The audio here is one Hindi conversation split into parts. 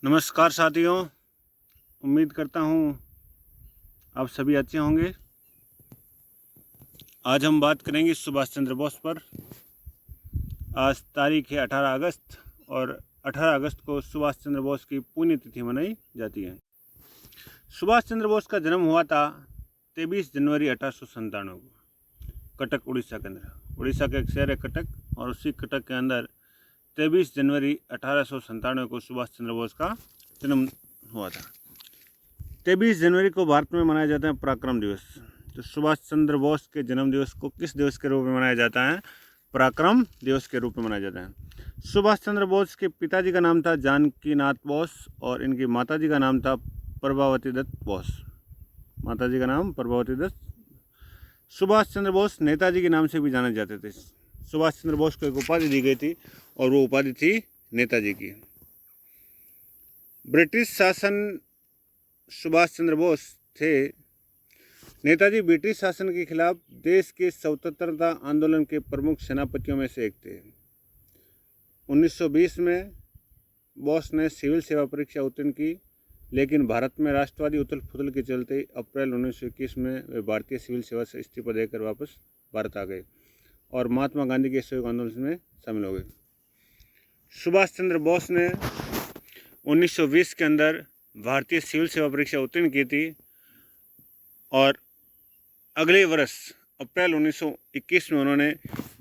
नमस्कार साथियों, उम्मीद करता हूँ आप सभी अच्छे होंगे। आज हम बात करेंगे सुभाष चंद्र बोस पर। आज तारीख है 18 अगस्त और 18 अगस्त को सुभाष चंद्र बोस की पुण्यतिथि मनाई जाती है। सुभाष चंद्र बोस का जन्म हुआ था 23 जनवरी 1897 को कटक उड़ीसा के अंदर। उड़ीसा का एक शहर है कटक, और उसी कटक के अंदर 23 जनवरी 1897 को सुभाष चंद्र बोस का जन्म हुआ था। 23 जनवरी को भारत में मनाया जाता है पराक्रम दिवस। तो सुभाष चंद्र बोस के जन्म दिवस को किस दिवस के रूप में मनाया जाता है? पराक्रम दिवस के रूप में मनाया जाता है। सुभाष चंद्र बोस के पिताजी का नाम था जानकी नाथ बोस और इनकी माताजी का नाम था प्रभावती दत्त बोस। माताजी का नाम प्रभावती दत्त। सुभाष चंद्र बोस नेताजी के नाम से भी जाने जाते थे। सुभाष चंद्र बोस को एक उपाधि दी गई थी और वो उपाधि थी नेताजी की। ब्रिटिश शासन सुभाष चंद्र बोस थे। नेताजी ब्रिटिश शासन के खिलाफ देश के स्वतंत्रता आंदोलन के प्रमुख सेनापतियों में से एक थे। 1920 में बोस ने सिविल सेवा परीक्षा उत्तीर्ण की, लेकिन भारत में राष्ट्रवादी उथल पुथल के चलते अप्रैल 1921 में वे भारतीय सिविल सेवा से इस्तीफा देकर वापस भारत आ गए और महात्मा गांधी के असहयोग आंदोलन में शामिल हो गए। सुभाष चंद्र बोस ने 1920 के अंदर भारतीय सिविल सेवा परीक्षा उत्तीर्ण की थी और अगले वर्ष अप्रैल 1921 में उन्होंने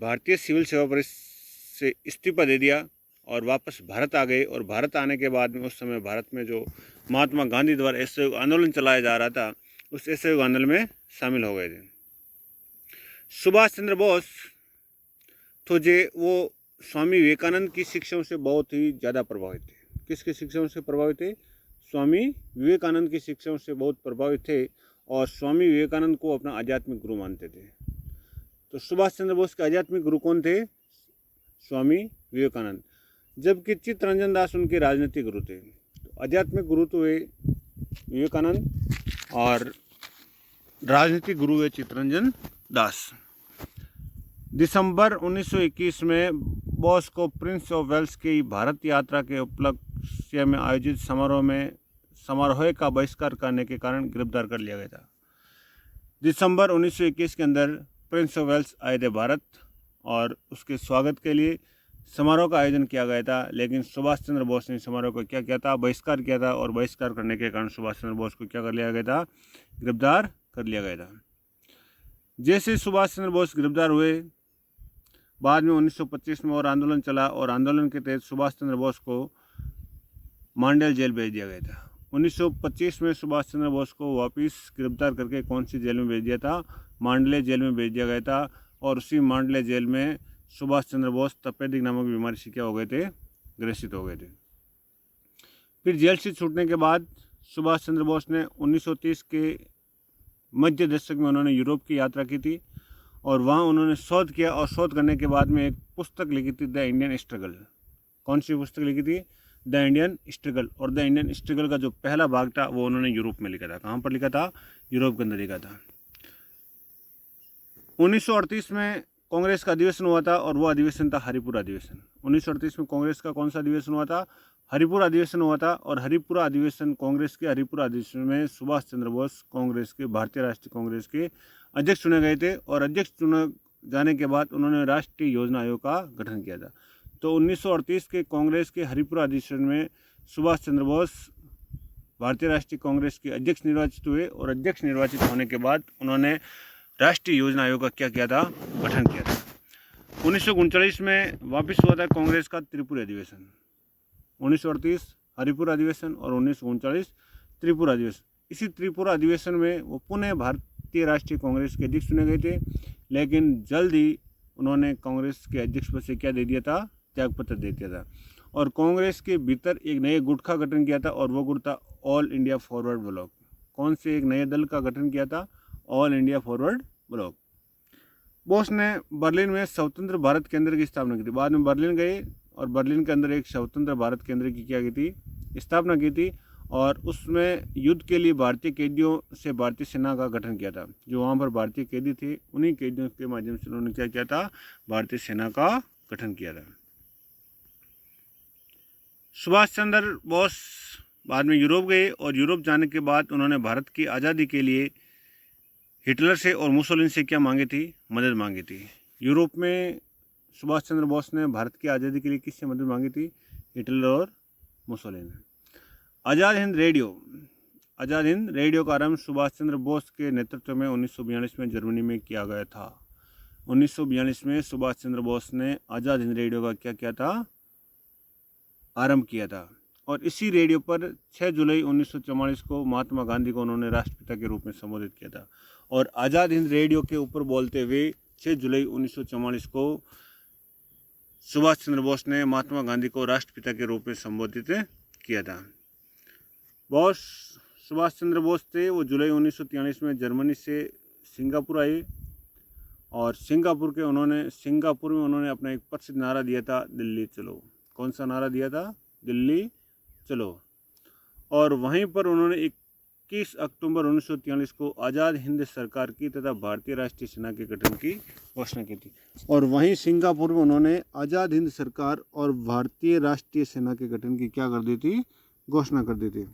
भारतीय सिविल सेवा परीक्षा से इस्तीफा दे दिया और वापस भारत आ गए। और भारत आने के बाद में उस समय भारत में जो महात्मा गांधी द्वारा असहयोग आंदोलन चलाया जा रहा था, उस असहयोग आंदोलन में शामिल हो गए थे। सुभाष चंद्र बोस तो वो स्वामी विवेकानंद की शिक्षाओं से बहुत ही ज़्यादा प्रभावित थे। किसकी शिक्षाओं से प्रभावित थे? स्वामी विवेकानंद की शिक्षाओं से बहुत प्रभावित थे और स्वामी विवेकानंद को अपना आध्यात्मिक गुरु मानते थे। तो सुभाष चंद्र बोस के आध्यात्मिक गुरु कौन थे? स्वामी विवेकानंद। जबकि चित्तरंजन दास उनके राजनीतिक गुरु थे। तो आध्यात्मिक गुरु तो हुए विवेकानंद और राजनीतिक गुरु हुए चित्तरंजन दास। दिसंबर 1921 में बोस को प्रिंस ऑफ वेल्स की भारत यात्रा के उपलक्ष्य में आयोजित समारोह का बहिष्कार करने के कारण गिरफ्तार कर लिया गया था। दिसंबर 1921 के अंदर प्रिंस ऑफ वेल्स आए थे भारत और उसके स्वागत के लिए समारोह का आयोजन किया गया था, लेकिन सुभाष चंद्र बोस ने समारोह को क्या किया था? बहिष्कार किया था। और बहिष्कार करने के कारण सुभाष चंद्र बोस को क्या कर लिया गया था? गिरफ्तार कर लिया गया था। जैसे सुभाष चंद्र बोस गिरफ्तार हुए, बाद में 1925 में और आंदोलन चला और आंदोलन के तहत सुभाष चंद्र बोस को मांडेल जेल भेज दिया गया था। 1925 में सुभाष चंद्र बोस को वापस गिरफ्तार करके कौन सी जेल में भेज दिया था? मांडले जेल में भेज दिया गया था। और उसी मांडले जेल में सुभाष चंद्र बोस तपेदिक नामक बीमारी से क्या हो गए थे? ग्रसित हो गए थे। फिर जेल से छूटने के बाद सुभाष चंद्र बोस ने 1930 के मध्य दशक में उन्होंने यूरोप की यात्रा की थी और वहाँ उन्होंने शोध किया और शोध करने के बाद में एक पुस्तक लिखी थी, द इंडियन स्ट्रगल। कौन सी पुस्तक लिखी थी? The Indian struggle. और द इंडियन स्ट्रगल का जो पहला भाग था वो उन्होंने यूरोप में लिखा था। कहाँ पर लिखा था? यूरोप के अंदर लिखा था। 1938 में कांग्रेस का अधिवेशन हुआ था और वो अधिवेशन था हरिपुरा अधिवेशन। 1938 में कांग्रेस का कौन सा अधिवेशन हुआ था? हरिपुरा अधिवेशन हुआ था। और हरिपुरा अधिवेशन, कांग्रेस के हरिपुरा अधिवेशन में सुभाष चंद्र बोस कांग्रेस के, भारतीय राष्ट्रीय कांग्रेस के अध्यक्ष चुने गए थे और अध्यक्ष चुने जाने के बाद उन्होंने राष्ट्रीय योजना आयोग का गठन किया था। तो 1938 के कांग्रेस के हरिपुरा अधिवेशन में सुभाष चंद्र बोस भारतीय राष्ट्रीय कांग्रेस के अध्यक्ष निर्वाचित हुए और अध्यक्ष निर्वाचित होने के बाद उन्होंने राष्ट्रीय योजना आयोग का क्या किया था? गठन किया था। 1939 में वापस हुआ था कांग्रेस का त्रिपुरा अधिवेशन। 1938 हरिपुरा अधिवेशन और 1939 त्रिपुरा अधिवेशन। इसी त्रिपुरा अधिवेशन में वो पुनः भारतीय राष्ट्रीय कांग्रेस के अध्यक्ष चुने गए थे, लेकिन जल्द ही उन्होंने कांग्रेस के अध्यक्ष पद से क्या दे दिया था? त्यागपत्र दे दिया था। और कांग्रेस के भीतर एक नए गुट का गठन किया था और वो गुट था ऑल इंडिया फॉरवर्ड ब्लॉक। कौन से एक नए दल का गठन किया था? All India forward block. Bose ने बर्लिन में स्वतंत्र भारत केंद्र की स्थापना की थी। बाद में बर्लिन गए और बर्लिन के अंदर एक स्वतंत्र भारत केंद्र की क्या की थी? स्थापना की थी। और उसमें युद्ध के लिए भारतीय कैदियों से भारतीय सेना का गठन किया था। जो वहाँ पर भारतीय कैदी थे, उन्हीं कैदियों के माध्यम से उन्होंने क्या किया था? भारतीय सेना का गठन किया था। सुभाष चंद्र बोस बाद में यूरोप गए और यूरोप जाने के बाद उन्होंने भारत की आज़ादी के लिए हिटलर से और मुसोलिनी से क्या मांगी थी? मदद मांगी थी। यूरोप में सुभाष चंद्र बोस ने भारत की आज़ादी के लिए किससे मदद मांगी थी? हिटलर और Mussolini. Azad Hind radio. Azad Hind radio का आरंभ सुभाष चंद्र बोस के नेतृत्व में 1942 में जर्मनी में किया गया था। 1942 में सुभाष चंद्र बोस ने आज़ाद हिंद रेडियो का क्या किया था? आरंभ किया था। और इसी रेडियो पर 6 जुलाई 1944 को महात्मा गांधी को उन्होंने राष्ट्रपिता के रूप में संबोधित किया था। और आज़ाद हिंद रेडियो के ऊपर बोलते हुए 6 जुलाई 1944 को सुभाष चंद्र बोस ने महात्मा गांधी को राष्ट्रपिता के रूप में संबोधित किया था। बोस सुभाष चंद्र बोस थे वो जुलाई 1943 में जर्मनी से सिंगापुर आए और सिंगापुर में उन्होंने अपना एक प्रसिद्ध नारा दिया था, दिल्ली चलो। कौन सा नारा दिया था? दिल्ली चलो। और वहीं पर उन्होंने 21 अक्टूबर 1943 को आज़ाद हिंद सरकार की तथा भारतीय राष्ट्रीय सेना के गठन की घोषणा की थी। और वहीं सिंगापुर में उन्होंने आज़ाद हिंद सरकार और भारतीय राष्ट्रीय सेना के गठन की क्या कर दी थी? घोषणा कर दी थी।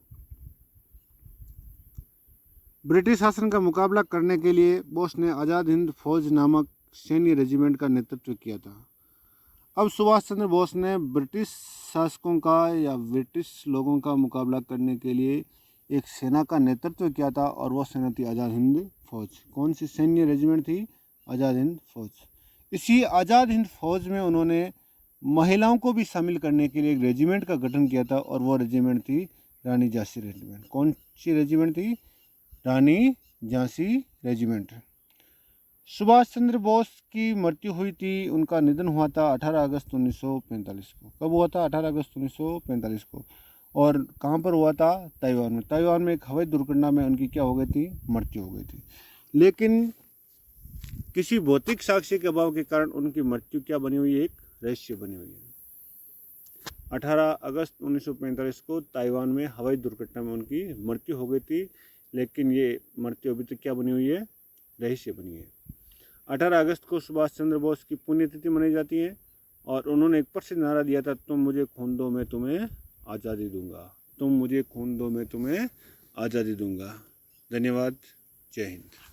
ब्रिटिश शासन का मुकाबला करने के लिए बोस ने आज़ाद हिंद फौज नामक सैन्य रेजिमेंट का नेतृत्व किया था। अब सुभाष चंद्र बोस ने ब्रिटिश शासकों का या ब्रिटिश लोगों का मुकाबला करने के लिए एक सेना का नेतृत्व किया था और वह सेना थी आज़ाद हिंद फौज। कौन सी सैन्य रेजिमेंट थी? आज़ाद हिंद फौज। इसी आज़ाद हिंद फौज में उन्होंने महिलाओं को भी शामिल करने के लिए एक रेजिमेंट का गठन किया था और वह रेजिमेंट थी रानी झांसी रेजिमेंट। कौन सी रेजिमेंट थी? रानी झांसी रेजिमेंट। सुभाष चंद्र बोस की मृत्यु हुई थी, उनका निधन हुआ था 18 अगस्त 1945 को। कब हुआ था? 18 अगस्त 1945 को। और कहाँ पर हुआ था? ताइवान में। ताइवान में एक हवाई दुर्घटना में उनकी क्या हो गई थी? मृत्यु हो गई थी। लेकिन किसी भौतिक साक्ष्य के अभाव के कारण उनकी मृत्यु क्या बनी हुई है? एक रहस्य बनी हुई है। 18 अगस्त 1945 को ताइवान में हवाई दुर्घटना में उनकी मृत्यु हो गई थी, लेकिन ये मृत्यु अभी तक क्या बनी हुई है? रहस्य बनी है। 18 अगस्त को सुभाष चंद्र बोस की पुण्यतिथि मनाई जाती है और उन्होंने एक प्रसिद्ध नारा दिया था, तुम मुझे खून दो मैं तुम्हें आज़ादी दूंगा। तुम मुझे खून दो मैं तुम्हें आज़ादी दूंगा। धन्यवाद। जय हिंद।